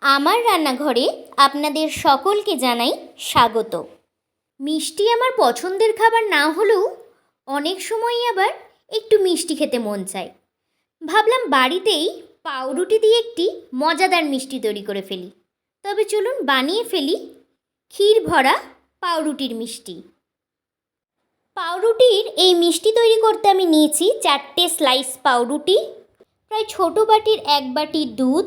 আমার রান্নাঘরে আপনাদের সকলকে জানাই স্বাগত। মিষ্টি আমার পছন্দের খাবার না হলেও অনেক সময়ই আবার একটু মিষ্টি খেতে মন চায়। ভাবলাম বাড়িতেই পাউরুটি দিয়ে একটি মজাদার মিষ্টি তৈরি করে ফেলি। তবে চলুন বানিয়ে ফেলি ক্ষীর ভরা পাউরুটির মিষ্টি। পাউরুটির এই মিষ্টি তৈরি করতে আমি নিয়েছি 4টে স্লাইস পাউরুটি, প্রায় ছোটো বাটির 1 বাটি দুধ,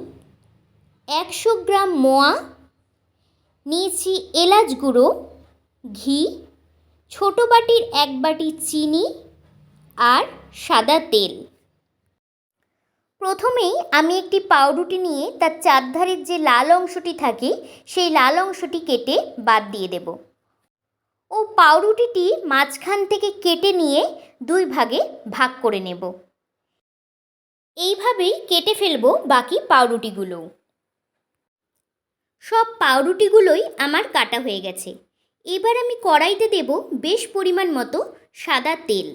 100 গ্রাম মোয়া, নিয়েছি এলাচ গুঁড়ো, ঘি, ছোটো বাটির 1 বাটি চিনি আর সাদা তেল। প্রথমেই আমি একটি পাউরুটি নিয়ে তার চারধারের যে লাল অংশটি থাকে সেই লাল অংশটি কেটে বাদ দিয়ে দেব ও পাউরুটিটি মাঝখান থেকে কেটে নিয়ে 2 ভাগে ভাগ করে নেব। এইভাবেই কেটে ফেলবো বাকি পাউরুটিগুলো। সব পাউরুটিগুলোই আমার কাটা হয়ে গেছে। এবার আমি কড়াইতে দেব বেশ পরিমাণ মতো সাদা তেল।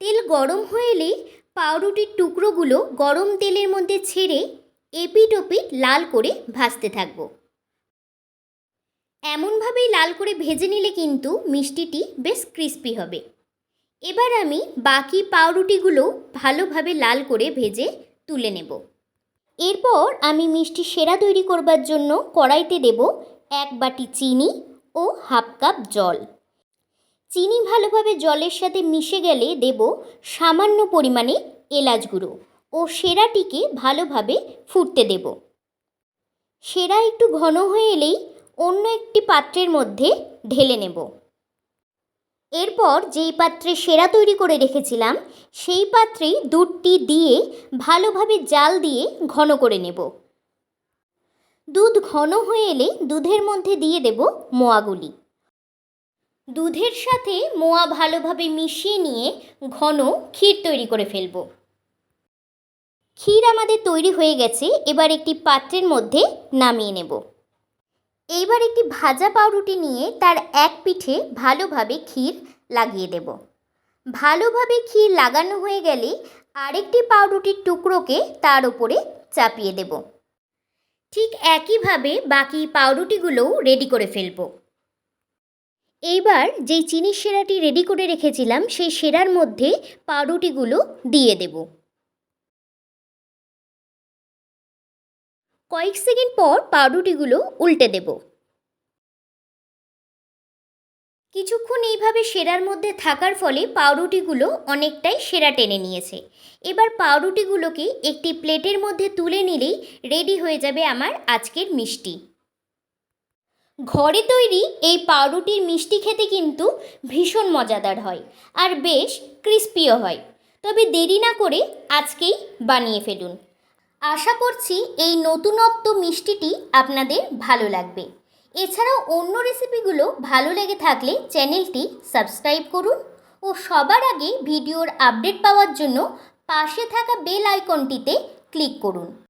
তেল গরম হয়ে এলে পাউরুটির টুকরোগুলো গরম তেলের মধ্যে ছেড়ে এপিট ওপিট লাল করে ভাজতে থাকব। এমনভাবেই লাল করে ভেজে নিলে কিন্তু মিষ্টিটি বেশ ক্রিস্পি হবে। এবার আমি বাকি পাউরুটিগুলো ভালোভাবে লাল করে ভেজে তুলে নেব। এরপর আমি মিষ্টি সেরা তৈরি করবার জন্য কড়াইতে দেব 1 বাটি চিনি ও হাফ কাপ জল। চিনি ভালোভাবে জলের সাথে মিশে গেলে দেব সামান্য পরিমাণে এলাচ গুঁড়ো ও সেরাটিকে ভালোভাবে ফুটতে দেব। সেরা একটু ঘন হয়ে এলেই অন্য একটি পাত্রের মধ্যে ঢেলে নেব। এরপর যেই পাত্রে সেরা তৈরি করে রেখেছিলাম সেই পাত্রেই দুধটি দিয়ে ভালোভাবে জাল দিয়ে ঘন করে নেব। দুধ ঘন হয়ে এলে দুধের মধ্যে দিয়ে দেব মোয়াগুলি। দুধের সাথে মোয়া ভালোভাবে মিশিয়ে নিয়ে ঘন ক্ষীর তৈরি করে ফেলব। ক্ষীর আমাদের তৈরি হয়ে গেছে। এবার একটি পাত্রের মধ্যে নামিয়ে নেব। এইবার একটি ভাজা পাউরুটি নিয়ে তার এক পিঠে ভালোভাবে ক্ষীর লাগিয়ে দেব। ভালোভাবে ক্ষীর লাগানো হয়ে গেলে আরেকটি পাউরুটির টুকরোকে তার উপরে চাপিয়ে দেব। ঠিক একইভাবে বাকি পাউরুটিগুলোও রেডি করে ফেলব। এইবার যেই চিনির সেরাটি রেডি করে রেখেছিলাম সেই সেরার মধ্যে পাউরুটিগুলো দিয়ে দেব। কয়েক সেকেন্ড পর পাউরুটিগুলো উল্টে দেব। কিছুক্ষণ এইভাবে সেরার মধ্যে থাকার ফলে পাউরুটিগুলো অনেকটাই সেরা টেনে নিয়েছে। এবার পাউরুটিগুলোকে একটি প্লেটের মধ্যে তুলে নিলেই রেডি হয়ে যাবে আমার আজকের মিষ্টি। ঘরে তৈরি এই পাউরুটির মিষ্টি খেতে কিন্তু ভীষণ মজাদার হয় আর বেশ ক্রিস্পিও হয়। তবে দেরি না করে আজকেই বানিয়ে ফেলুন। আশা করছি এই নতুনত্ব মিষ্টিটি আপনাদের ভালো লাগবে। এছাড়াও অন্য রেসিপিগুলো ভালো লেগে থাকলে চ্যানেলটি সাবস্ক্রাইব করুন ও সবার আগে ভিডিওর আপডেট পাওয়ার জন্য পাশে থাকা বেল আইকনটিতে ক্লিক করুন।